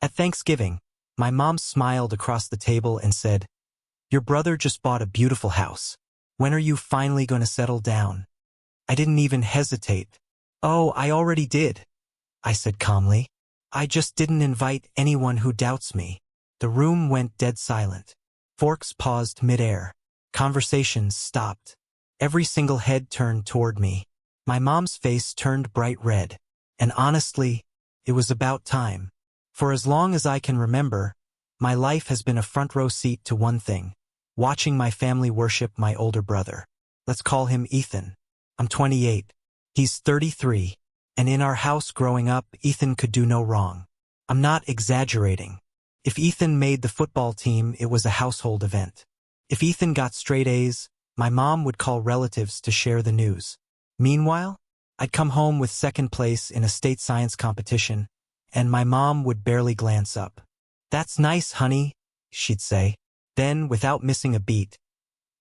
At Thanksgiving, my mom smiled across the table and said, "Your brother just bought a beautiful house. When are you finally going to settle down?" I didn't even hesitate. "Oh, I already did," I said calmly. "I just didn't invite anyone who doubts me." The room went dead silent. Forks paused midair. Conversations stopped. Every single head turned toward me. My mom's face turned bright red. And honestly, it was about time. For as long as I can remember, my life has been a front row seat to one thing: watching my family worship my older brother. Let's call him Ethan. I'm 28. He's 33. And in our house growing up, Ethan could do no wrong. I'm not exaggerating. If Ethan made the football team, it was a household event. If Ethan got straight A's, my mom would call relatives to share the news. Meanwhile, I'd come home with second place in a state science competition, and my mom would barely glance up. "That's nice, honey," she'd say. Then, without missing a beat,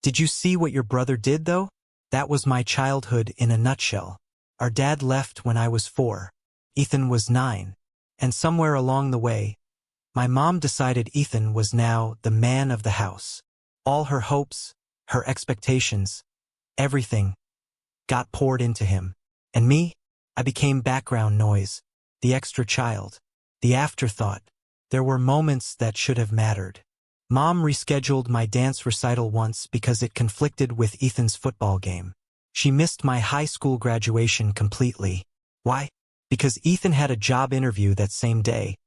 "Did you see what your brother did, though?" That was my childhood in a nutshell. Our dad left when I was 4. Ethan was 9. And somewhere along the way, my mom decided Ethan was now the man of the house. All her hopes, her expectations, everything got poured into him. And me? I became background noise, the extra child, the afterthought. There were moments that should have mattered. Mom rescheduled my dance recital once because it conflicted with Ethan's football game. She missed my high school graduation completely. Why? Because Ethan had a job interview that same day,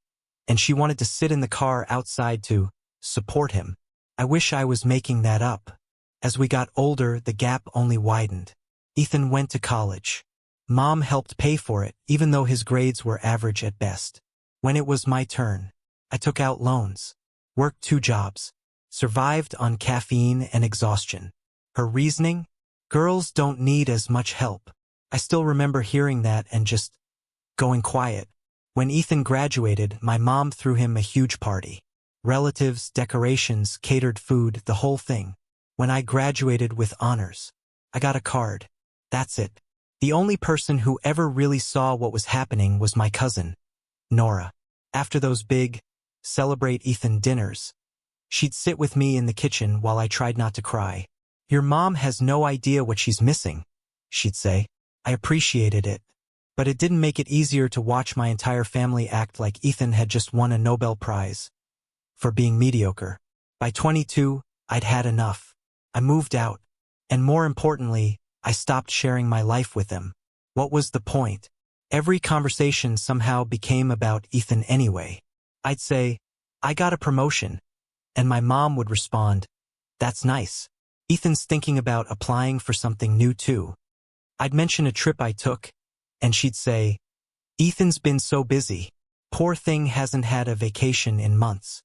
and she wanted to sit in the car outside to support him. I wish I was making that up. As we got older, the gap only widened. Ethan went to college. Mom helped pay for it, even though his grades were average at best. When it was my turn, I took out loans, worked 2 jobs, survived on caffeine and exhaustion. Her reasoning? Girls don't need as much help. I still remember hearing that and just going quiet. When Ethan graduated, my mom threw him a huge party. Relatives, decorations, catered food, the whole thing. When I graduated with honors, I got a card. That's it. The only person who ever really saw what was happening was my cousin, Nora. After those big, celebrate Ethan dinners, she'd sit with me in the kitchen while I tried not to cry. "Your mom has no idea what she's missing," she'd say. I appreciated it, but it didn't make it easier to watch my entire family act like Ethan had just won a Nobel Prize for being mediocre. By 22, I'd had enough. I moved out, and more importantly, I stopped sharing my life with them. What was the point? Every conversation somehow became about Ethan anyway. I'd say, "I got a promotion," and my mom would respond, "That's nice. Ethan's thinking about applying for something new too." I'd mention a trip I took, and she'd say, "Ethan's been so busy. Poor thing hasn't had a vacation in months."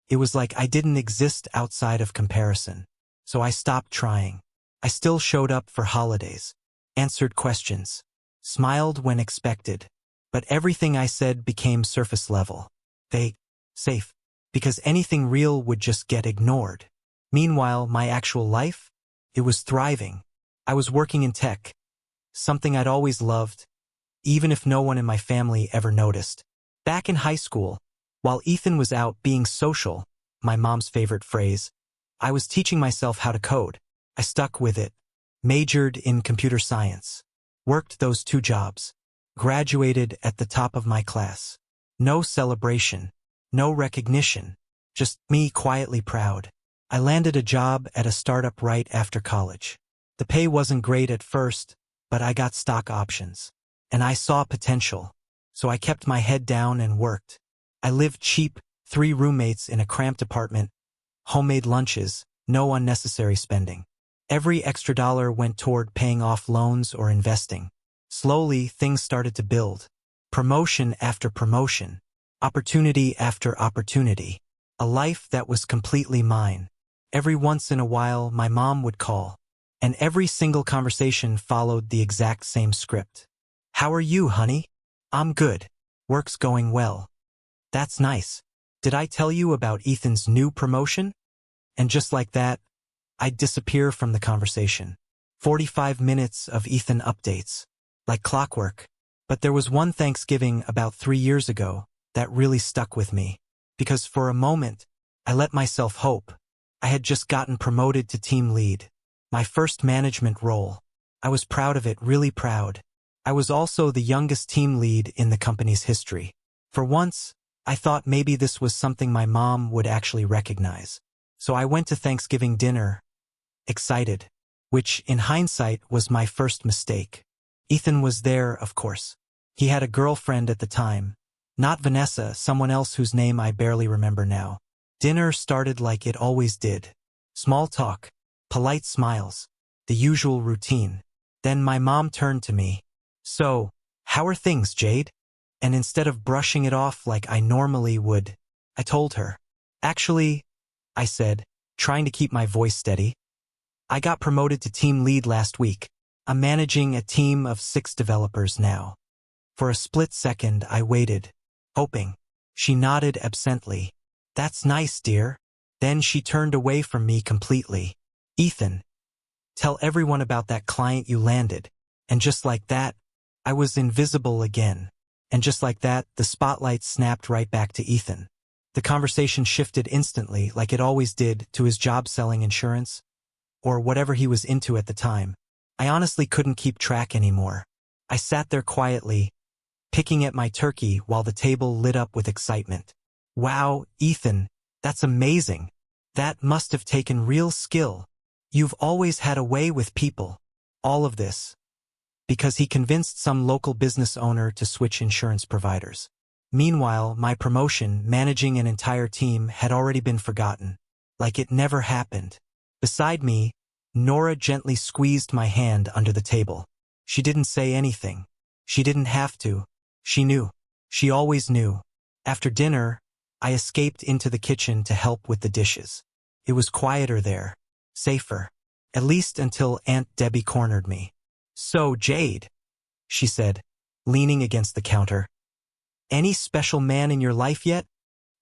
It was like I didn't exist outside of comparison. So I stopped trying. I still showed up for holidays, answered questions, smiled when expected, but everything I said became surface level. Vague, safe, because anything real would just get ignored. Meanwhile, my actual life? It was thriving. I was working in tech, something I'd always loved, even if no one in my family ever noticed. Back in high school, while Ethan was out being social, my mom's favorite phrase, I was teaching myself how to code. I stuck with it, majored in computer science, worked those 2 jobs, graduated at the top of my class. No celebration, no recognition, just me quietly proud. I landed a job at a startup right after college. The pay wasn't great at first, but I got stock options. And I saw potential, so I kept my head down and worked. I lived cheap, 3 roommates in a cramped apartment, homemade lunches, no unnecessary spending. Every extra dollar went toward paying off loans or investing. Slowly, things started to build. Promotion after promotion. Opportunity after opportunity. A life that was completely mine. Every once in a while, my mom would call, and every single conversation followed the exact same script. "How are you, honey?" "I'm good. Work's going well." "That's nice. Did I tell you about Ethan's new promotion?" And just like that, I'd disappear from the conversation. 45 minutes of Ethan updates, like clockwork. But there was one Thanksgiving about 3 years ago that really stuck with me. Because for a moment, I let myself hope. I had just gotten promoted to team lead. My first management role. I was proud of it, really proud. I was also the youngest team lead in the company's history. For once, I thought maybe this was something my mom would actually recognize. So I went to Thanksgiving dinner, excited, which, in hindsight, was my first mistake. Ethan was there, of course. He had a girlfriend at the time. Not Vanessa, someone else whose name I barely remember now. Dinner started like it always did. Small talk, polite smiles, the usual routine. Then my mom turned to me. "So, how are things, Jade?" And instead of brushing it off like I normally would, I told her. "Actually," I said, trying to keep my voice steady, "I got promoted to team lead last week. I'm managing a team of 6 developers now." For a split second, I waited, hoping. She nodded absently. "That's nice, dear." Then she turned away from me completely. "Ethan, tell everyone about that client you landed." And just like that, I was invisible again. And just like that, the spotlight snapped right back to Ethan. The conversation shifted instantly, like it always did, to his job selling insurance, or whatever he was into at the time. I honestly couldn't keep track anymore. I sat there quietly, picking at my turkey while the table lit up with excitement. "Wow, Ethan, that's amazing. That must have taken real skill. You've always had a way with people." All of this because he convinced some local business owner to switch insurance providers. Meanwhile, my promotion, managing an entire team, had already been forgotten, like it never happened. Beside me, Nora gently squeezed my hand under the table. She didn't say anything. She didn't have to. She knew. She always knew. After dinner, I escaped into the kitchen to help with the dishes. It was quieter there, safer, at least until Aunt Debbie cornered me. "So, Jade," she said, leaning against the counter, "any special man in your life yet?"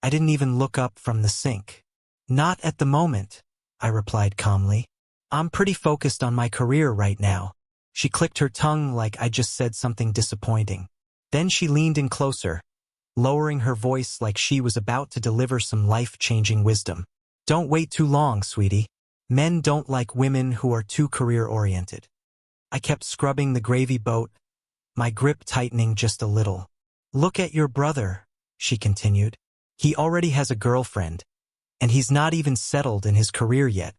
I didn't even look up from the sink. "Not at the moment," I replied calmly. "I'm pretty focused on my career right now." She clicked her tongue like I just said something disappointing. Then she leaned in closer, lowering her voice like she was about to deliver some life-changing wisdom. "Don't wait too long, sweetie. Men don't like women who are too career-oriented." I kept scrubbing the gravy boat, my grip tightening just a little. "Look at your brother," she continued. "He already has a girlfriend, and he's not even settled in his career yet."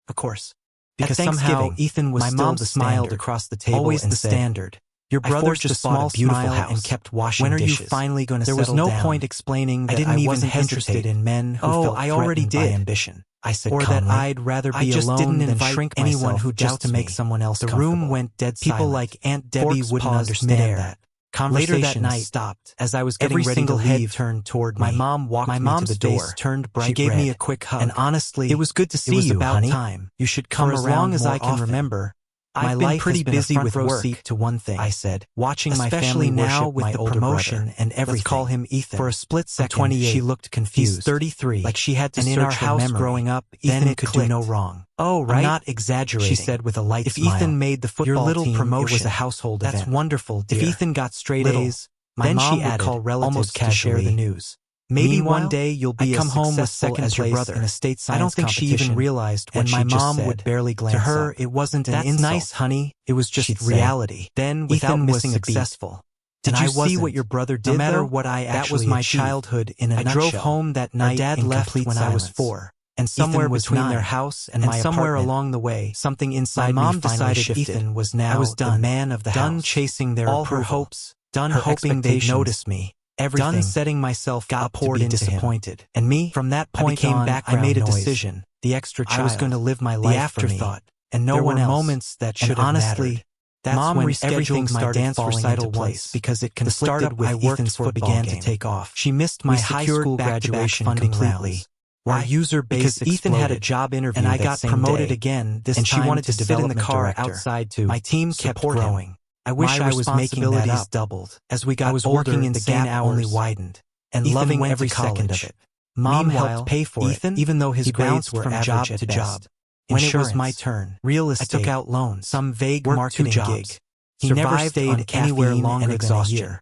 Of course. Because somehow Ethan was my still mom the smiled standard. across the table Always and the said, standard. "Your brother forged just a bought smile a beautiful and house kept washing When are dishes. you finally going to There settle was no down?" point explaining that I didn't even wasn't hesitate. interested in men who "Oh, felt I already threatened by did," ambition. I said Or calmly. that I'd rather I be just alone didn't than invite shrink anyone myself who just doubts to make me. someone else The comfortable. room went dead People silent. like Aunt Debbie Forks wouldn't paused understand midair. that. Later that Conversation night, stopped. as I was getting Every ready single to head leave, turned toward my me. mom walked My me to mom's the door. face turned bright She gave me red. a quick hug. And honestly, "It was good to see it was you, about honey. time. You should For come as around long as more I can often." remember, My I've been life pretty has been busy a front with row work, seat to one thing, I said, watching my especially family now worship with my the older promotion brother. and everything. Let's call him Ethan. For a split second, 28. she looked confused. He's 33. Like she had to and search in our her house memory. growing up, Then Ethan it could do no clicked. wrong. "Oh, right," I'm not exaggerating, she said with a light If smile. Ethan made the football "Your little team, promotion. it was a household That's event. wonderful, dear." If Ethan got straight Little. A's, my Then mom she would added, call relatives almost to share the casually, news. "Maybe Meanwhile, one day you'll be I'd come as home with successful second as your place brother." in a state I don't science think she even competition, realized what and she my just mom said. would barely glance To her, up. it wasn't an "That's insult. nice, honey. It was just She'd say. reality. Then, without Ethan was missing a beat, successful. "Did and you I see what wasn't. your brother did, No matter though? what I That was actually my achieved. childhood in a I nutshell." drove home that Our night dad in left complete when I was silence. 4, And somewhere Ethan was between their 9, house and and my somewhere apartment, along the way, something inside my mom me finally decided shifted. Ethan was now I was done. the man of the Done house. chasing their All approval. her hopes, done her hoping they'd expectations, notice me, everything done setting myself got up to poured be into him. disappointed. And me, From that I point became on, I background made a noise, decision. the extra child. I was going to live my the life for me, afterthought, and no there one were else. moments that should And have honestly, mattered. that's Mom when rescheduled everything my started dance falling recital into place once because it the conflicted startup with I worked Ethan's for football began game. to take off. She missed We my high secured school back-to-back graduation funding completely. rounds. Our Why? user base Because Ethan had a exploded, job interview and I that got same promoted day, again, this and she time wanted to to sit in the development car director. outside to My team kept support him. growing. I wish My I was making that responsibilities up. doubled. As we got I was older, working in the insane gap only hours, widened, and Ethan loving went every to second of college. it. Mom Meanwhile, helped pay for Ethan, it, even though his he grades bounced were from average job at to best. job. When it was Insurance, my turn, real I estate, took out loans, some vague worked marketing 2 jobs. gig. He never Survived stayed on anywhere caffeine longer and than a exhaustion. year.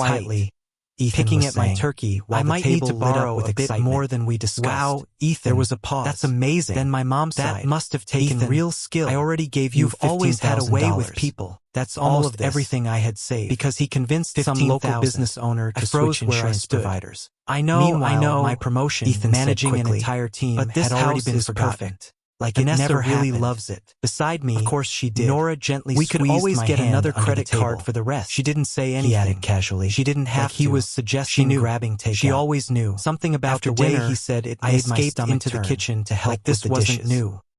quietly, Ethan picking was at my saying. turkey while I the might need table to lit up borrow with a bit excitement. more than we discussed. Wow, Ethan. There was a pause. That's amazing. Then my mom That sighed. must have taken Ethan, real skill. I already gave you You've always had a way with $15,000. people. That's All almost of this. everything I had saved. Because he convinced some 15,000. local business owner I to froze switch where I insurance stood. providers. I know, Meanwhile, my promotion, Ethan said managing an quickly, entire team, but this had already house been is forgotten. perfect. Like Vanessa it never really happened. loves it. Beside me, Of course she did. Nora gently We could squeezed always my get hand another under credit the table. card for the rest. She didn't say He anything. added casually. She didn't have Like he to. was suggesting She knew. grabbing takeout. She always knew. Something about After the way dinner, he said it I made my escaped stomach into turn. the kitchen to help Like with this the wasn't dishes. new.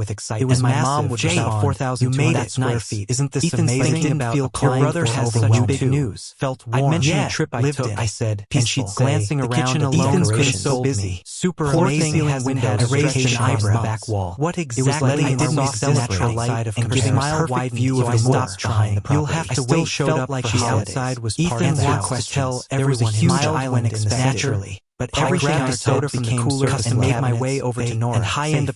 with excitement. It was and my massive. mom would Jay, respond, 4,200 square feet. Isn't this Ethan's amazing? thinking Didn't about feel applying your brother for has such overwhelmed big too. news. Felt I'd warm. mentioned Yeah, a trip I lived took. in. I said, Peaceful. and she'd say, glancing the around kitchen at the alone decorations could have so sold busy. me. Super Poor amazing thing has hasn't had had a raised stretching eyebrow eyebrows. back wall. What It was exactly letting did my we soft natural celebrate? light of And giving giving a a perfect wide view view of of the the stops moor. behind the property. You'll have to still wait showed felt up like for the holidays. outside was Ethan part of the wanted house. to tell There was a everyone huge his island island in the naturally. But I every grabbed a soda countertop from the became cooler custom and made my cabinets, way over to and Nora, high-end who was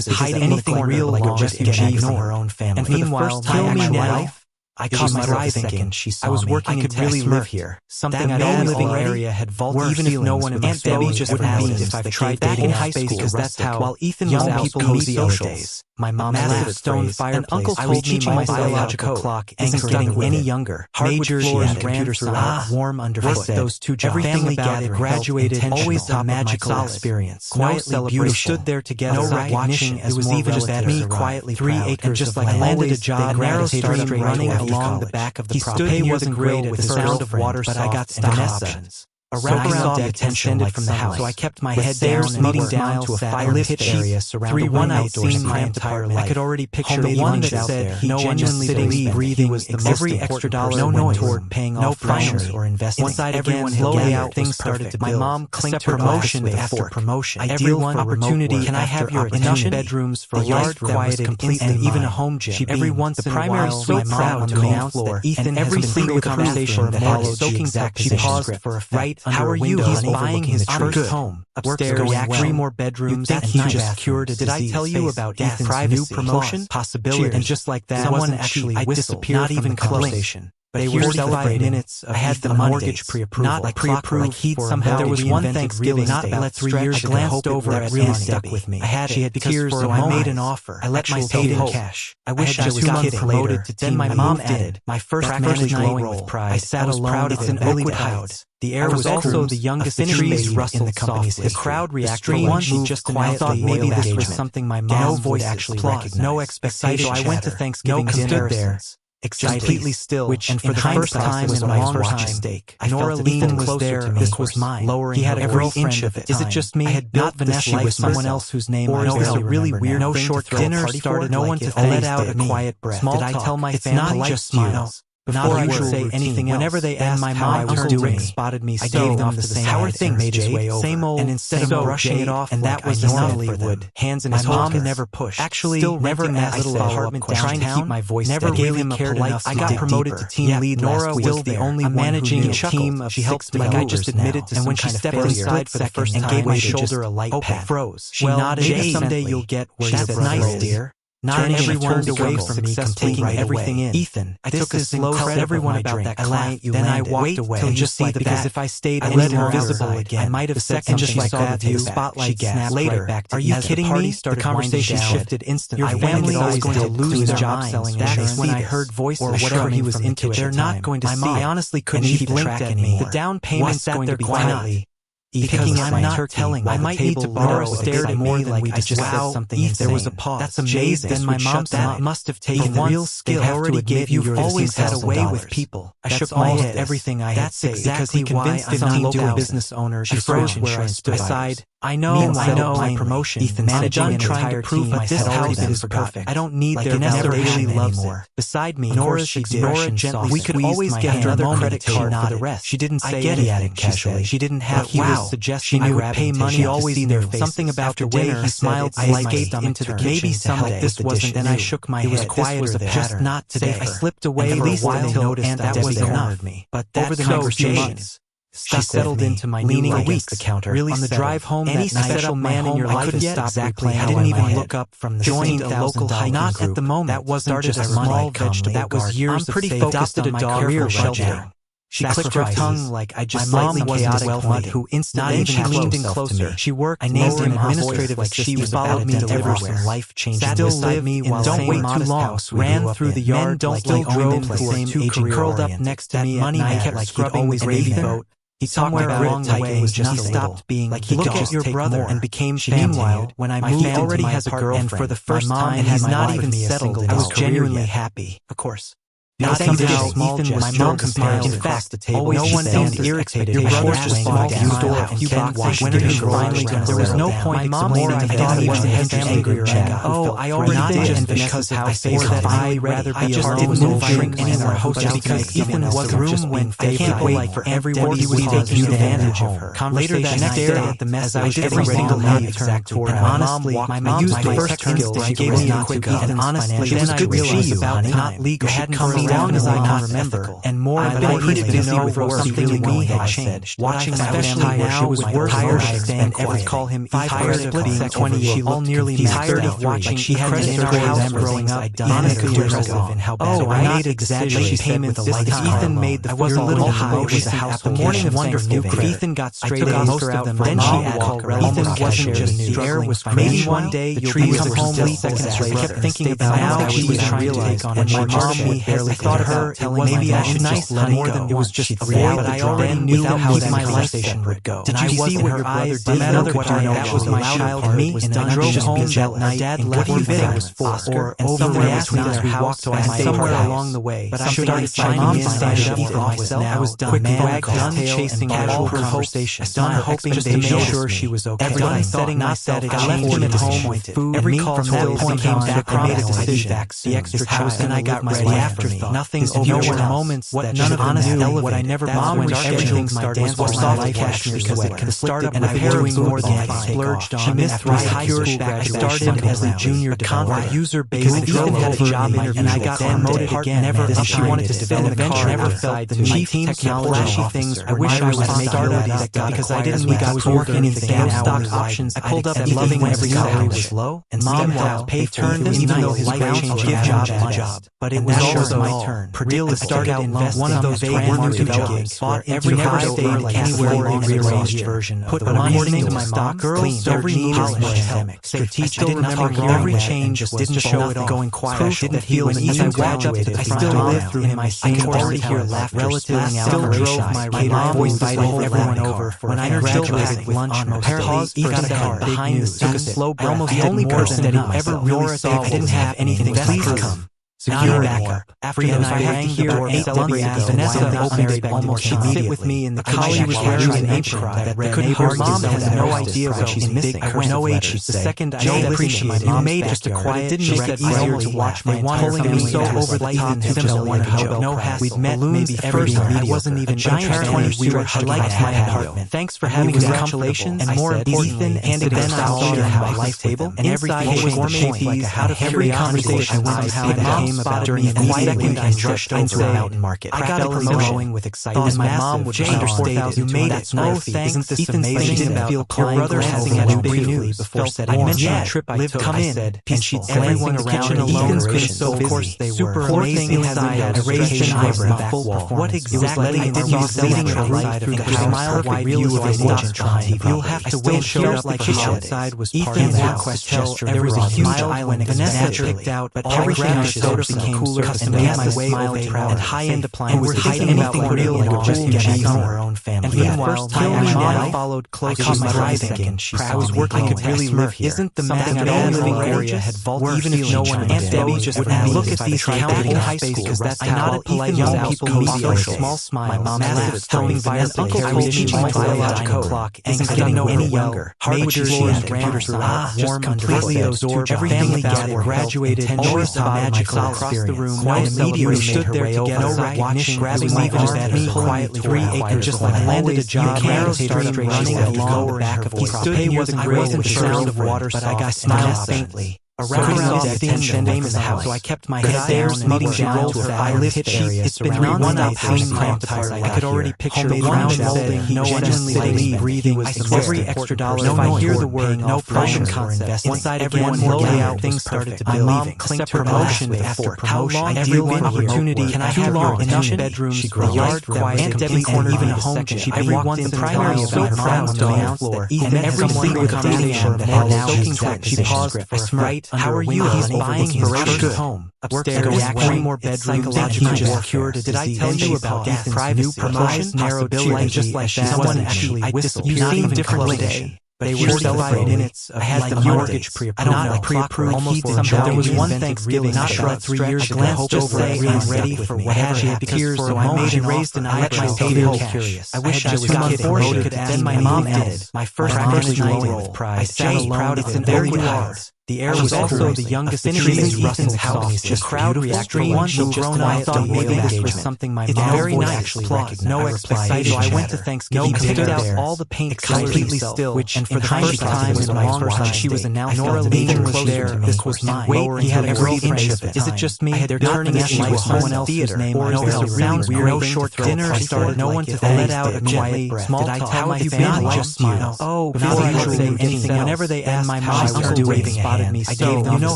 appliances hiding that in the anything corner real like a large refugee and from ignored. her own family. And for the first time in my life, I it caught was myself driving. thinking, She saw I was me. working I in could really test live live here. Something That I'd man always living already area had vaulted worse even if no one in my Aunt Debbie family just wouldn't wouldn't notice if I've that tried back dating in high high school. school Because that's how while Ethan young was out people cozy social old days. My mom's Massive favorite stone phrase, fireplace. an uncle I told was me teaching my my biological biological clock isn't isn't getting getting any any younger. younger. Hardwood Major floors ran ran through throughout, warm underfoot. those two jobs. Everything Family about it gathering graduated felt always intentional. a magical Solid. experience. No Quietly celebration. beautiful. We stood there together, No recognition. watching as It was more even just relatives me arrived. quietly 3 proud. acres And just of like land. landed a Always job, the narrow gravitated stream straight running away to along the college. back of the He property. stood near wasn't the great grill at with the his sound of girlfriend, water but I got soft and stock Vanessa. options. A wraparound deck extended from the house, so I kept my head down and leading down to a fire pit area surrounded by outdoors my entire life. I could already picture the one that said he genuinely believed breathing was the most every extra dollar went toward paying off pressures or investing. Inside everyone slowly out things started to build. My mom clinked her promotion after promotion. Ideal opportunity. Can I have your enough bedrooms for a yard quieted completely and even a home gym? Every once in a while, so proud to announce that Ethan every single conversation that followed soaking back. She paused for a right. How are you? He's buying his first home. Upstairs, 3 more bedrooms, and he just cured a disease. Did I tell you about Ethan's new promotion? Possibility. And just like that, someone actually whistled, not even close. But they were 45 minutes. I had the mortgage pre-approval, not like pre-approved. Like he'd somehow. There was one Thanksgiving, not about 3 years ago. I glanced over at real stuck with me. I had she had tears, so I made an offer. I let myself paid in cash. I wish I was 2 months promoted to team. My mom added my first managed glowing with pride. I sat alone. It's an liquid house. The air was also the youngest. The trees rustled in the company's history. The crowd reacted. One she just thought maybe this was something my mom would actually recognize. No expectation. So I went to Thanksgiving dinner there. Completely still, which and for the first time in a long time, Nora Ethan was there. This was mine. He had every inch of it. Is it just me? I had built Vanessa with someone else whose name I don't really really weird. No short dinner started. No one to let out a quiet breath. Did I tell my family? Not just smiles. Before I could say anything else, whenever they asked how I was doing, spotted me, I gave them the same. How are things, made his way over. Same old, and instead of brushing it off, and that was normally would. Hands in his mom never pushed. Actually, still never asked little apartment trying to keep my voice. Never gave him a polite. I got promoted to team lead. Nora was still the only one managing a team of 6 like I just admitted to. And when she stepped inside for the first time, and gave my shoulder a light pat. Froze. She nodded. Someday you'll get where you're nice, dear. Not everyone away from me, taking everything in. Ethan, I took a slow tell everyone about that client you landed. Then I walked away till just see the because if I stayed any more visible again, I might have said just like that. The spotlight snapped later. Are you kidding me? The conversation shifted instantly. Your family was going to lose their job selling insurance. When I heard voices or whatever he was into, they're not going to see. I honestly couldn't keep track anymore. The down payment's going to be quietly. Because I'm not telling. I might need to borrow. Stared at me like I just said something insane. There was a pause. That's amazing. Then my mom said, "Must have taken the real skill. I already get you've always had a way with people." I shook my head. Everything I had said because he convinced him to local business owner. She froze where I stood aside. I know, my promotion. Ethan managing an entire team. But this house is perfect. I don't need their validation anymore. Beside me, Nora's expression gently. We could always get another credit card for the rest. She didn't say anything casually. She didn't have. Suggesting I would pay money. She always see their faces. Something about after dinner, he smiled. I escaped into the kitchen. Maybe someday this wasn't. Then I shook my head. It was quieter than just not today. I slipped away at least until and that was enough. But over the next few months, she settled into my leaning against the counter. Really on the drive home, any special man in your life could stop exactly. I didn't even look up from the joined a local hiking group. Not at the moment. That wasn't just a small vegetable. That was years of faith. Adopted a career shelter. She clicked her tongue like I just my mom wasn't wealthy, who instantly she leaned in closer. She worked. I named him administrative like she was followed me to everywhere. Life changing. Still live me while don't wait too long. Ran through the yard. Don't still drove the same age. Curled up next to me. Money I kept like scrubbing the gravy boat. He somewhere along the way was just stopped being like he looked at your brother and became family. Meanwhile, when I moved, he already has a girlfriend. And for the first time, he's not even settled. I was genuinely happy. Of course. Now somehow Ethan was still compared. In fact, no one else irritated. Your brother just small store a few boxes. When are you finally going to there was no point explaining. I thought he was a family group chat. Oh, I already did. And because how face that I'd rather be alone no drink anymore. Hosted because Ethan was a room when I can't wait for everyone he was taking advantage of her. Later that next day, at the mess I was every single night exact toward honestly, my mom used my first skills. She gave me a quick and honestly, then I realized about not legal hadn't come long as I not remember, and more I've been pretty busy with something in me had changed. Watching my family now was worse than ever call him 5 being 20. She all nearly tired of watching. She had in her house growing up. Honestly, years ago. Oh, I made exactly payments this time. Ethan made the first little high with the house. The morning of Thanksgiving, Ethan got straight most of them. Then she added, Ethan wasn't just the air was maybe one day the tree was home seconds later. I kept thinking about how she was trying to take on my mom. Me barely thought of her, maybe I should just let it go. It was just a reality, but I already knew how that conversation would go. Did you see what your brother did? Another part that was my child and me, and I drove home that night. Dad left what it was for, or somewhere between us we walked past somewhere along the way. But I started chiming in for myself. I was done. Done chasing casual conversation. Done hoping just to make sure she was okay. Done setting myself. I left him at home. Every call from that point came back. I made a decision. The extra child and I got ready after me. Nothing over moments that none of honest elevated. What I never mom when everything started was soft cashmere sweater. The startup and I was doing more than I splurged on. She missed my high school graduation. I started as a junior developer. User base. Ethan had a job interview and I got promoted again. Never. She wanted to develop a venture. Never felt the chief technology things. I wish I was startup because I didn't need. I was working anything. Stock options. I pulled up at loving when every salary was low and mom had pay turned even though his life-changing job. But it was also my turn. Real started investing. One of those brand new jobs. Bought every day like anywhere in rearranged version. Put money into my stock. Girls, every polished. Strategic. I didn't remember every change. Just didn't show it all. Going quiet. I didn't feel when even graduated. I still lived through in my same already hear laughter. Relatively still drove my mom invited everyone over for when I graduated with lunch. Apparently, Ethan got a car behind the slow breath. Almost the only person that he ever really saw. I didn't have anything. Please come. Secure backup. After the night, I rang the door 8 months ago. Vanessa opened it almost immediately. With me in the collie was wearing an apron that read, her mom has no idea what she's missing. I went no age. The second I appreciated you made just a quiet, she said easier to watch my pulling me so over the top to just want to joke. No hassle. We'd met maybe first. I wasn't even giant 20. We were liked my apartment. Thanks for having congratulations. And more importantly, and then I'll share my life table. And every was gourmet peas out of every conversation somehow during a second I rushed over the mountain market. I got a promotion with excitement. My mom would understated. You made it. Oh, thanks. Isn't this amazing? She didn't feel your brother having a briefly before said I mentioned the trip I took. Come in. And she everyone around Ethan's been so busy. Of course they were. Super amazing inside. I raised an eyebrow. Full performance. What exactly did you leading her right through the house? Wide view of a watched on TV. You'll have to wait. Showed up like his outside was Ethan's house. There was a huge island. Vanessa picked out, but everything soda became cooler, custom made my way over and high-end appliances. We're hiding anything real like just cheese on our own family. And meanwhile, my mom followed close to my driving. I was working. I could really live here. Isn't the math that all living area had vaulted even if no one Aunt Debbie just wouldn't look at these counting in high school because that's how polite young people meet social. Small smile. My mom laughed, helping Vanessa. Uncle told me my biological clock isn't getting any younger. Major floors ran throughout, warm, completely absorbed. Everything about it graduated. Norris magical across the room. No immediately stood there together, watching, grabbing my arm, at me quietly. 3 acres, just like landed a job. Narrow started running along the back of the property. He wasn't the sound of water, but I got smiled faintly. Around the things and famous house, so I kept my head down and meeting down to I lived area. It's been non-stop stream cramped apart. I could already picture round molding, no one genuinely breathing. I swear every extra dollar. If I hear the word, no pressure concept. Inside everyone slowly out, things started to build. My mom clinked her promotion after promotion. Everyone opportunity. Can I have your enough bedrooms, a yard, quiet, Aunt Debbie corner, even a home gym. Everyone's in primary so proud to announce that even every single conversation that had now soaking wet. She paused for a smite. How are you? He's buying his first home. Upstairs, 3 more bedrooms. He just cured a disease. Did I tell you about Ethan's new promotion? Possibility, just like that. Someone actually whistled. You seem differently today. They were 45 minutes ahead of the mortgage pre-approved. Almost somehow there was one Thanksgiving not for 3 years ago. I glanced over at really ready for whatever she had tears, so I made an raised an eyebrow. Curious. I wish I was kidding. Then my mom added, my first glowing with pride. I sat alone. It's in there you are. The air was also the youngest in Ethan's house. The crowd reacted. One so grown I thought maybe this was something my mom very nice. Actually recognized. No expectation. So I went to Thanksgiving. He picked out all the paint completely still, which and for the first time in a long time she was announced. Nora Legion was there. This was mine. Wait, he had a girlfriend. Is it just me? They're turning it into someone else's name. Or is it really weird? No short dinner. I started no one to let out a quiet small talk. How have you been? Just smile. Oh, before I could say anything, whenever they asked my mom, I was waving at prodded me so. You know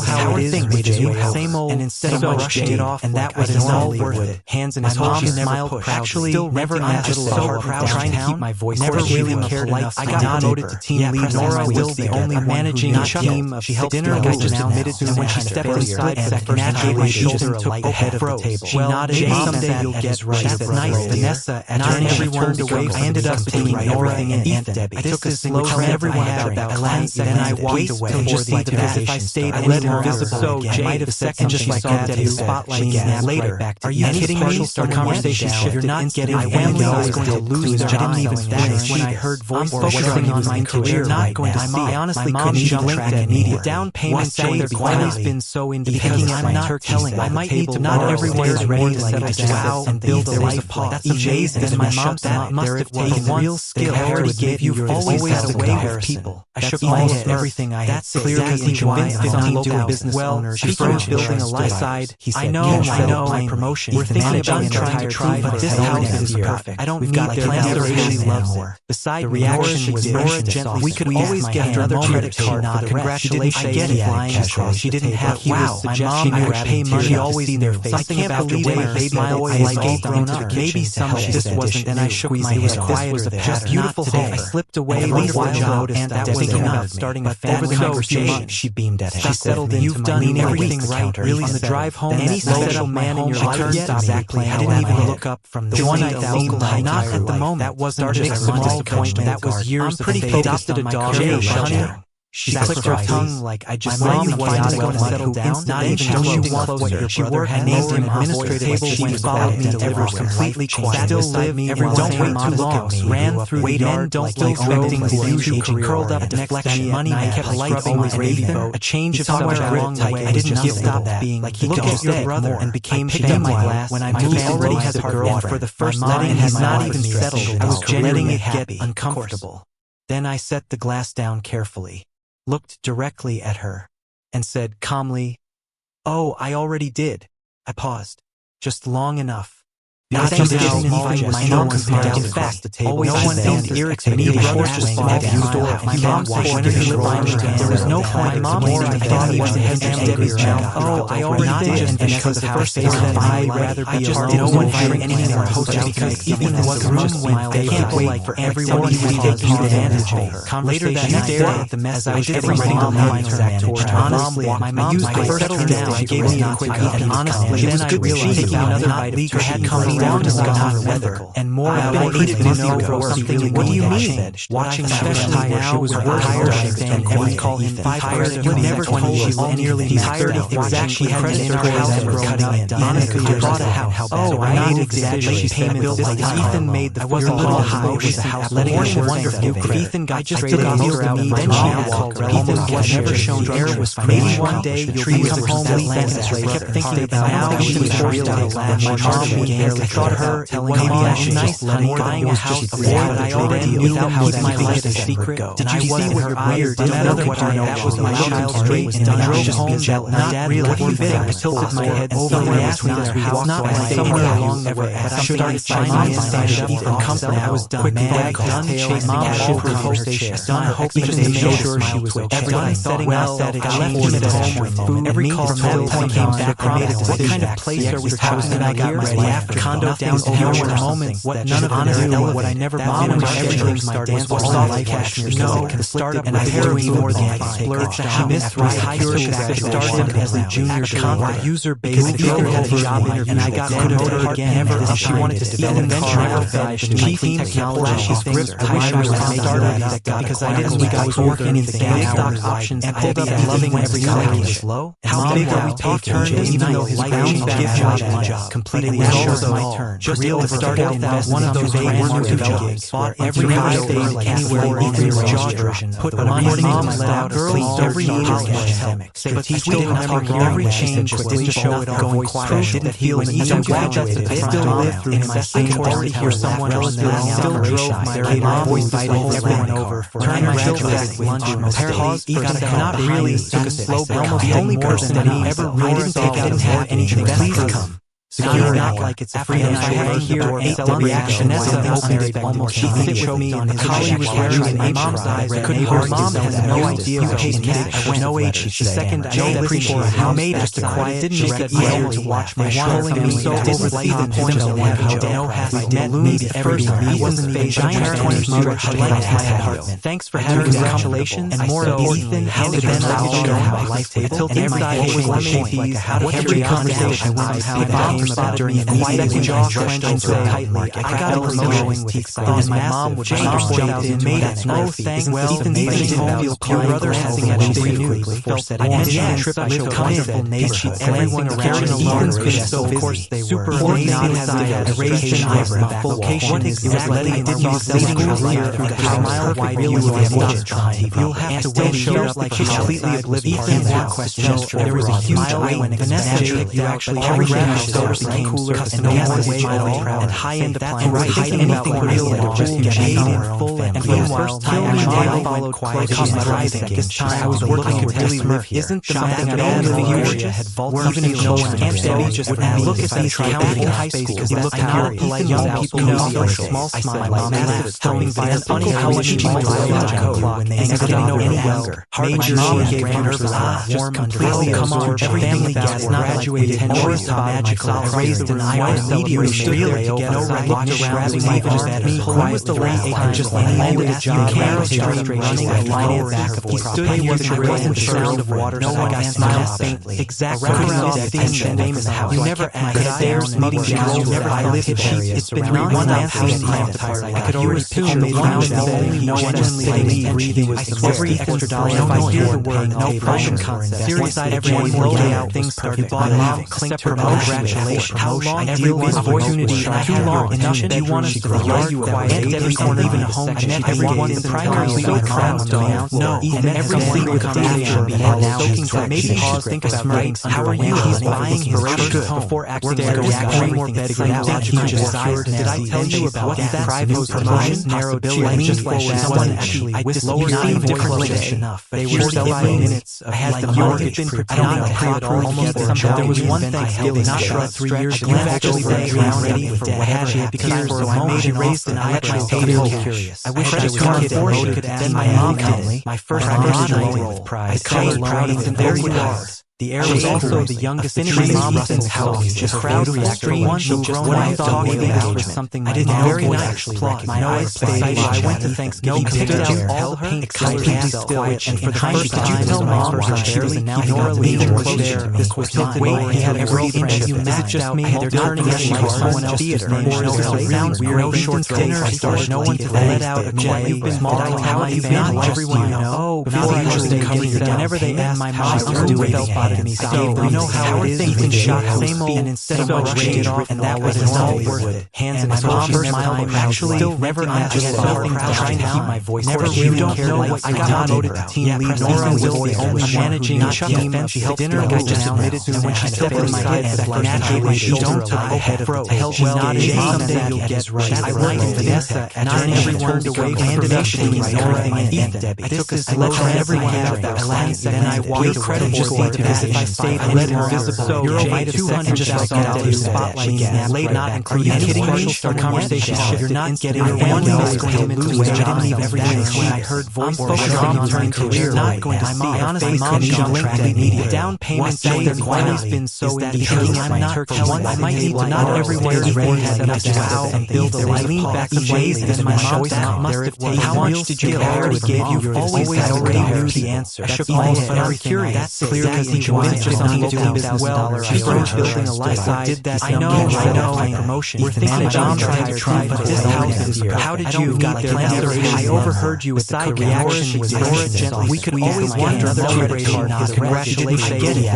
how it is with you, same old, and instead of brushing it off, and that was all worth it. Hands in his mom smiled proudly. Actually, never asked so proud, trying to keep my voice. Never really cared enough. I got promoted to team lead. Nora was the only managing team. She helped dinner. I just admitted to when she stepped inside second, gave my shoulder a light head of the table. She nodded. Someday you'll get right. That's nice, Vanessa. And not everyone away. I ended up taking everything in Ethan. I took this slow trend everyone had about classes, and I walked till just see because if I stayed any longer visible, so Jay, the second she saw Debbie spotlight snapped later. Are you kidding me? The conversation shifted. You're not getting family. I was going to lose their I didn't even finish when I heard voice. I'm focusing on my career. Not going to see. I honestly couldn't jump at me. Down payment. Jay, they've always been so into picking at my turkey. I might need to. Not everyone is ready to settle down and build a life. That's amazing. Then my mom said must have taken real skill. I already gave you always had a way with people. I shook my head. Everything I had. That's clearly convinced 15 local business owners. She started building a lifestyle. I know, my promotion. We're thinking about trying to try, but this house is perfect. I don't need their plans. Really loves it. Beside the reaction was Nora gently. We could always get another credit card for the rest. Congratulations. I get it. Flying across. She didn't have. Wow, my mom would pay money. She always seen their face. Something about the way my baby eyes all grown up. Maybe some this wasn't. Then I shook my head. This was a just beautiful home. I slipped away with one job, and that was thinking about starting a family conversation. She beamed at him. She settled into you've done everything right. Really, on the drive home, any special man in your life exactly. I didn't even look up from the one local. Not at the moment. That wasn't just a small appointment. That was years of faith. Adopted a dog. She clicked her tongue like I just saw you finally going to settle down. Not even she closer. She worked and named an administrative table when followed me to was completely quiet. Still live me. Don't wait too long. Ran through the yard. Don't still expecting the usual career. Curled up next to money. I kept lights always gravy boat. A change of somewhere along the way. I didn't stop being like he looked at your brother and became picked up my glass when I moved. Already has a girlfriend for the first letting and has not even settled. I was letting it get uncomfortable. Then I set the glass down carefully, looked directly at her, and said calmly, "Oh, I already did." I paused, just long enough. Not getting invited. My mom down fast the table. No one seemed irritated. Me, brother just bought a used door. My mom said when he looked there was no point. My mom I thought he wasn't Debbie's mouth. Oh, I already did. And because the first day that I'd rather be alone. No one hearing anything in our hotel because even the room went. I can't wait for everyone to take advantage of her. Later that next day, the mess I was getting ready to my exact tour. Honestly, my mom used the first down. She gave me a quick and honestly, then I realized taking another bite league had come down to not weather and more about needed to know for something. What do you mean? Watching especially now she was tired and we call him tired. You never told me she's nearly 30 exactly had in our house cutting it. Monica, you bought a house. Oh, I made exactly. She payment bill like Ethan made the. I wasn't little high. It was a house. Letting her wonder if Ethan got just straight out of me. Then she called Ethan was never shown air was maybe one day the trees come home. I kept thinking about how she was forced out of last. My mom began to thought her telling me that she's nice, honey, buying a house before that I already knew how to my life a secret. Did you see what her eyes did? Another what I know that was my child's straight and I drove home that not really big. I tilted my head over and between their house, not like somewhere along the way. But I started shining inside of Ethan Comfort. I was done. Bag done chasing mom over the chair. Done hoping to make sure she was okay. Done setting up. I left him at home with food. Every call from that came back. I made it. What kind of place are we house that I got ready after condo down over the moments what none of it knew what I never bought in my everything started was all like cashmere. No, the startup and I had doing more than I splurged. She missed my high school. I started as a junior contract user based. Ethan had a job interview and I got promoted again. Never she wanted to develop venture chief technology script. I wish I was started because I didn't think I was working anything. Stock options and pulled up loving every salary was low. How big are we talking? Even though his bound gift job completely was my turn. Real started invest one of those brand new jobs. Bought every high stage anywhere in your jaw version. Put money mom let out girls every year. Strategic didn't talk every change didn't show it going quiet. Didn't feel when Ethan graduated. Still lived through my second already hear someone else still drove my mom invited everyone over for graduated lunch. Pause for not really took a slow almost the only person that he ever really didn't take out didn't have anything. Please come. secure, not like it's a free and I had here the reaction. She choked me on his collie was wearing in my mom's eyes. I couldn't hardly mom has no idea what she's missing. I went no age. She second I don't appreciate how made just a quiet didn't she said to watch my showing me so over the point of no has met me first he wasn't the giant 20 motor I liked my apartment. Thanks for having congratulations and more Ethan how did then I show my life table inside was lemonade how to every conversation somehow came about during a quiet jaw clenched and so tightly. I got a promotion with teeth and my mom would understand it made it no thanks Ethan didn't feel your brother having at renewed I mentioned the trip I showed comfortable neighborhood everyone around Ethan's been so of course they were I raised an eyebrow location what exactly did you say here through the mile wide view of the you'll have to wait shows like completely oblivious Ethan's question there was a huge island Vanessa you actually every round soda became cooler and no more way and high-end appliances anything real just jade in full and for the first time my mom followed quietly this time I was looking to really live here isn't the something at all the area had vaulted even if no one can't Debbie just would look at these counting high school because look how polite young people know small smile like massive stirring via funny how much she might when they didn't know any younger major mom gave her nervous warm completely come on everything that graduated and always magical raised an eye immediately really no recognition even just me when was the last time just landed a job running a line back of he stood here there wasn't the sound of water no one smiled faintly exactly around that tension name in the house you never asked there's meeting down you never I live here it's been one lancing I could always picture the lounge the only no one sitting breathing was every extra dollar if I hear the word no pressure concept serious everyone low out things started my mom clinked her congratulations how long everyone's opportunity I had your intention you want us to yard you quiet every corner even a home and everyone's primarily so proud no and every single conversation soaking maybe pause think about smirking how are you he's buying his first home before acting there one more bed for out did I tell you about that private promotion narrowed bill just forward someone actually with lower scene different enough they were 5 minutes I had the mortgage been prepared almost there was one Thanksgiving not sure 3 years ago actually been ready for what had she because for a moment she raised an eyebrow curious I wish I could then my mom did my first role with pride I colored proud and there you are the air was also the youngest in my mom's house. Just crowd reacted. One she just when I thought maybe this was something I didn't very nice. My eyes stayed. I went to Thanksgiving. Stood out all her paint colors still. And for the first time, did you tell mom she was announcing Nora leaving close there? This was tilted way. He had every inch you matched out. They're turning it like someone else. Theater. Sounds weird. No short dinner. Started no one to let out gently. Small how you been? Everyone know. Before I just covered your whenever they asked my mom to do it. So we know how it is. Ethan shot same old and instead of much rated off, and that was all worth it. Hands and my mom smiled. Actually, still never asked. Trying to keep my voice. Never you don't know what I got voted the team lead. Nora was the only managing team. She helped dinner. I just admitted to when she stepped in my head and naturally my shoulder to the head of the held well. Someday you'll get right. I worked with Vanessa and not everyone turned away. Handed up to me. Nora and Debbie. I took a slow and everyone had that glance, and I walked credible to visit. If I stayed anywhere visible, Euro might have 200 just like that to spotlight again. Late not including kidding me. Our conversation shifted. You're not getting one is going to lose. I didn't leave everything when I heard voice focusing on my career. Not going to see. Honestly, mom linked that media. Down payments they've always been so in thinking I'm not for once. I might need to not everywhere is ready to set up to wow and build a life. Lean back in ways that my voice must have taken. How much did you already gave you? You always knew the answer. I shook my head. Very curious. That's clear because he wasn't just on doing business well. She started building a life. Did that. I know. My promotion. We're thinking John tried to try, but this house is here. How did you get there? I overheard you at the reaction was Nora gently. We could always wonder other credit card. Congratulations. I get it.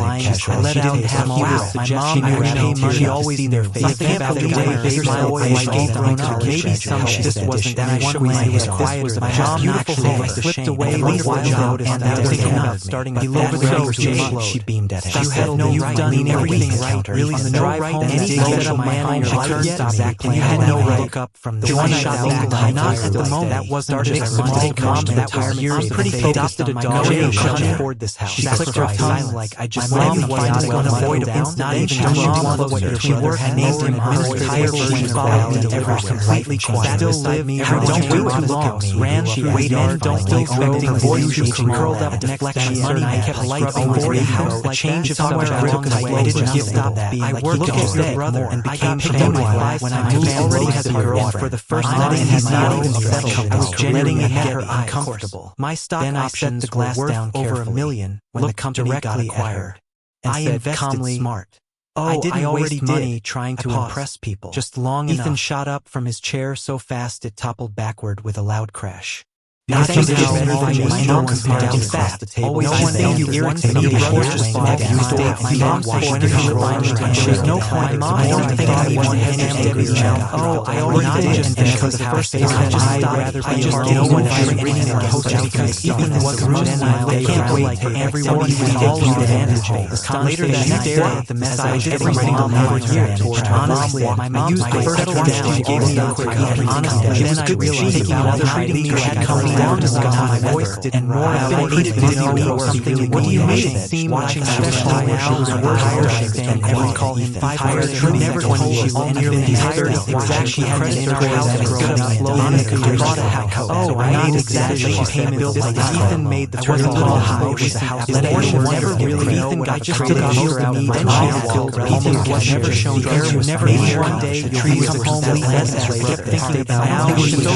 I let out half wow. My mom knew she always see their face. Nothing about the way they smile always gave grown up. Maybe some this wasn't that. I shook my head. It was quieter. My mom beautiful home. I slipped away. Wonderful job. And now thinking about starting a family. She she beamed at him. You had no right. Done everything right. Really, On the no drive right. home, And the social man man she turned exactly. You had no right. Look up from The one I shot back. not at the moment. That wasn't Started just exhausting mom. that was years. Pretty focused on my career. Couldn't afford this house. She clicked her tongue like I just my mom was not going to avoid him. Not even she what she worked and named him her entire version of reality. Completely quiet. Still live me. Don't wait too long. Ran she waited. Don't still expecting voice. She curled up deflection. Money kept lights before the house. A change of subject along the way. I didn't give stop being like look at your brother and became famous when I already had a girl for the first time. He's not even settled. I was genuinely getting uncomfortable. My stock options were worth over $1 million when the company got acquired. I invested smart. I didn't waste money trying to impress people. Just long enough. Ethan shot up from his chair so fast it toppled backward with a loud crash. Nothing is better than me. No one can fast the table. No one else you irritate me before just fall down. My mom said she there's no point. I don't think anyone has any mouth. Oh, I already did. And because the first thing I just stopped, I just didn't want to bring anything to host because Ethan was rude and I can't wait for everyone to be all advantage. Later that day, the message every single year. Honestly, my mom used to settle down. She gave me a quick honestly. Then I realized taking other treating me had come down to my voice didn't more affiliated with something. What do you mean? Seem watching especially now was worse than every call him 500. She never told you all nearly entire exactly had in her house and stood up slowly and bought a house. Oh, I not exactly payment like Ethan made the turn call high with the house. Let anyone never really Ethan got just took a most of me. Then she filled Ethan was never shown her was never one day the tree was complete mess. Kept thinking about how she was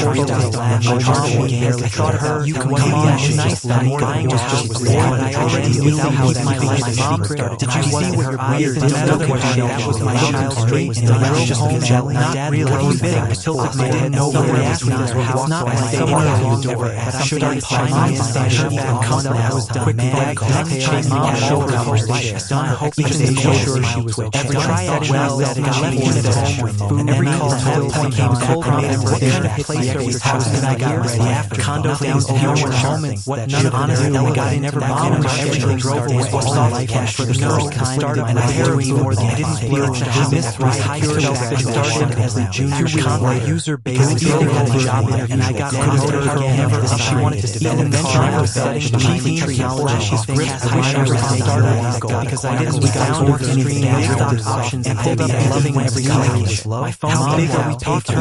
thought her, you can come on, nice more than just what I already knew how that my life secret. Did you see what your eyes did? Another question, that was my child's straight and I was just home, not really big. I tilted my head over and asked me to walk not by someone along the door, but I should have tried my inside and come down. I was done. Quick bag, chasing my shoulder conversation. Done, hoping to make sure she was okay. Every try said well, that got left in at home with food, and every call told came cold and what kind of place are we chosen? I got ready after condo down over moments what none of honestly got never bothered. Everything drove away. All life cash for the first kind started my therapy more than I didn't splurge. I missed right high school started as a junior convoy user base. Ethan had a job and I got promoted again. She wanted to see an adventure. I was setting cheap flashy scripts. I wish I was started because I didn't down or stream stock options and pulled up loving every color was low. How big are we talking?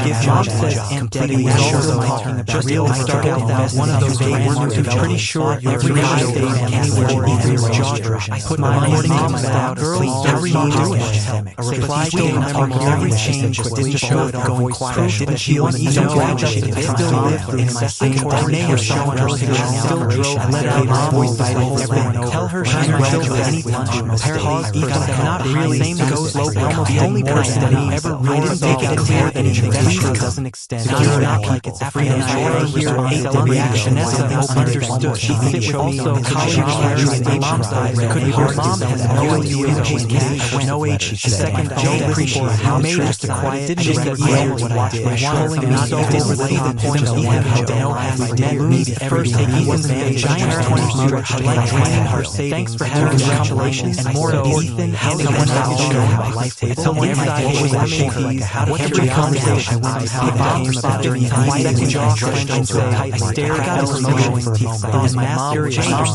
Give jobs says completely sure talking about real started out one of those games. Pretty sure every high day anywhere in your jaw. I put my morning about early. How are you doing? A reply to every change didn't show it going quiet. Didn't she want to graduate? They still lived in my second tornado showing her still drove. Let out my voice by everyone. Tell her she's welcome to any lunch. Her hog not really same goes low. The only person that ever really make it clear that investor doesn't extend. Not like it's a freedom here. Vanessa understood. She fit also college graduate mom's eyes. Couldn't her mom has no idea in cash. No age. She said. Second, Joe appreciated how made just a quiet. Didn't just what I did. Wanting not so didn't see the point of Ethan had no half dead meat. First, taking Ethan's giant 20 I like training her savings. Thanks for having congratulations and more of Ethan and someone else showing my life table. Someone inside was watching her like a hat. Every conversation when how became about during time. Second jaw clenched and so tight. I stared at her promotion for a moment. My mom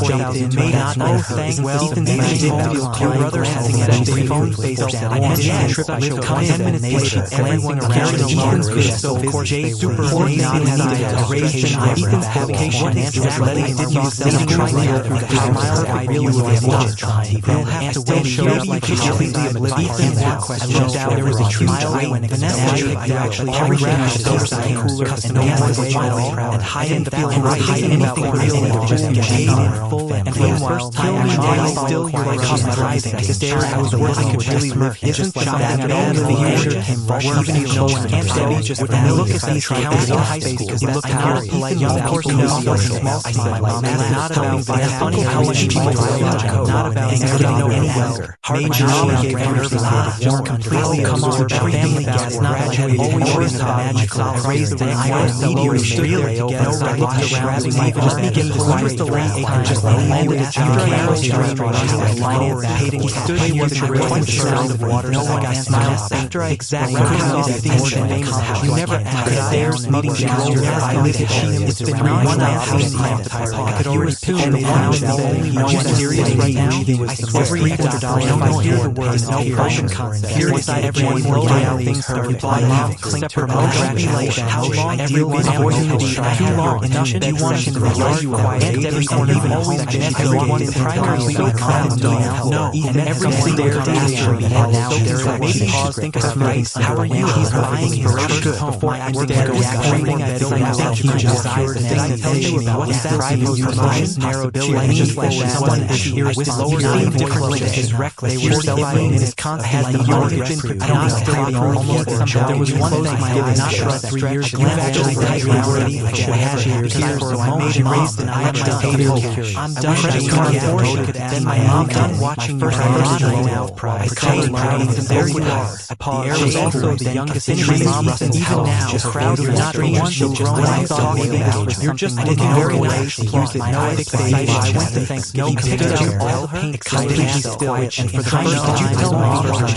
jumped in, may not know thanks. Ethan's your brother having a phone face down. I had a trip. I showed 10 minutes later. Everyone around Ethan's face. So of course Jay super amazing inside. Raised Ethan's vocation and exactly did you send a clear through the smile I really was watching. They'll have to wait. Maybe you could completely oblivious. I looked out. There was a true smile when Vanessa actually everything was cooler and no one was wild and hiding the feeling right anything real just jaded full and meanwhile kill me day still you're like driving. I stare I was working could really live here just like that bad of the future came rushing even no one can't say just when I look at these counties in high school because he looked not polite young of course no small I said my mom not about funny how much people not about getting no any younger major gave her more completely come on family gas not graduated always about magical raised and I was so meteor stood there together. I looked around and I just began to quiet the late just landed a job he stood here with a quite sound of water. No one asked after I exactly saw the attention you never asked there's meeting down your eyelid. It's been 1 hour since I could already picture the one the only one serious right now. I swear $300 if I hear the words no fashion concept. Here inside everyone low down things her reply mom clicked her congratulations. How long everyone's opportunity too long enough you want in the yard and every corner even always everyone in primary so proud no even every single day and now there's a maybe pause think of right how are you he's buying his good before I would go reacting that he just did I tell you about what's that promotion narrowed just like someone here with lower name different his reckless they were celebrating in his concept the yard had been prepared almost somehow there was one thing my eyes not for 3 years you've actually tight already I should have years here so I made and raised an eyebrow I'm done credit card forward then my mom done watching your right now I colored and there you are I paused the air was also the youngest in my mom and even now just crowd you're not the one so grown I thought you're just looking very nice to use it no excited I went to Thanksgiving picked out all the paint completely still and for the first time you tell me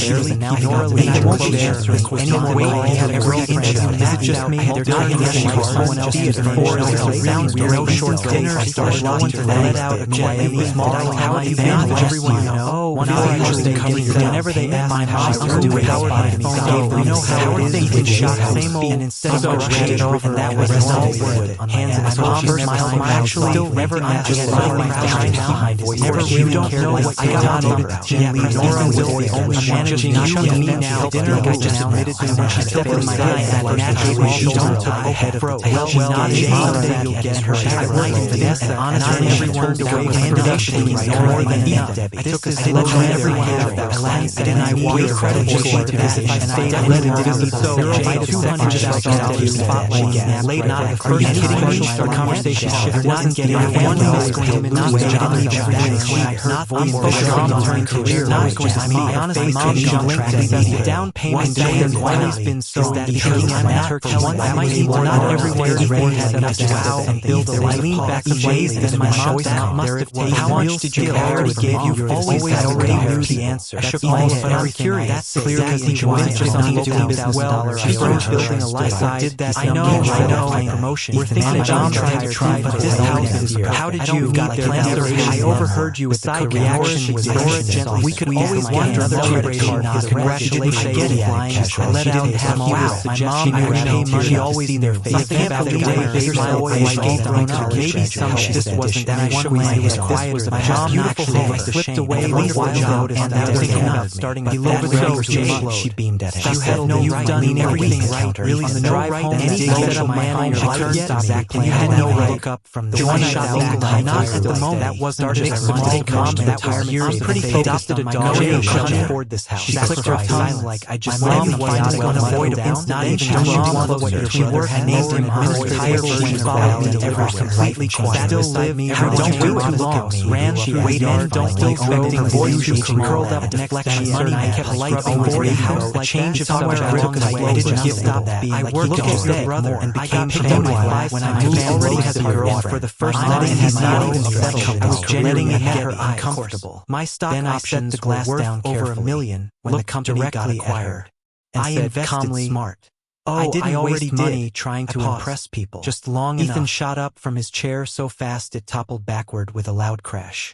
barely Nora Lee won't be there anymore wait he had a girlfriend is it just me they're not in the someone else is before sounds no short dinner I started wanting to let out a quietly small how have you been everyone you know one hour actually covered whenever they ask my mom to do it Howard by phone you know how it is it shot same old and instead of going it over that was all word hands in my mom first mile actually still never just behind voice never you don't know what I got about Jen Lee Nora will be only managing me now dinner I just admitted to when she stepped in my eye at naturally she don't took head of the tail well not that you'll get her at night Vanessa and honestly everyone turned away and actually no more than Debbie I took this look at everyone and I walked credible to this and I stayed I let it visit so I 200 spotlight late not the first kidding me our conversation shifted wasn't getting one was going to not not unspoken turn career not going to be honestly mom the down payment has always been so that thinking I'm at her once I might need not everywhere is ready to set up wow and build a life lean back amazed that my mom must have taken how much did you already gave you always had already knew the answer shook my head very curious that's clear because he convinced her something doing business well she started building a life did that I know my promotion we're thinking John tried to try but this house is how did you got plans I overheard you with the reaction was Nora gently we could always wonder other credit card congratulations I get it I let out have wow my mom I would pay money always see their face I can't believe they bigger smile I gave them maybe some this wasn't that I shook my head was quiet was my mom beautiful home slipped away before job and I was thinking about starting a family she beamed at him you had no right done everything right really on the drive home any set up my own turned exactly you had no right up from the one shot not at the moment that wasn't just small mom that was years pretty focused on my career she couldn't afford this house she clicked her tongue like I just my mom was not going to avoid it not even her mom what your work had named him entire version of ever completely quiet still live me don't do it too long ran she waited don't still expecting voice she curled up deflection money I kept light over the house like change of somewhere I took away I didn't give stop being I worked as your brother and became picked up my when I moved already has a girlfriend for the first time he's not even settled I was genuinely get her uncomfortable my stock options were worth over $1 million when the company got acquired I invested smart I didn't waste money trying to impress people just long enough Ethan shot up from his chair so fast it toppled backward with a loud crash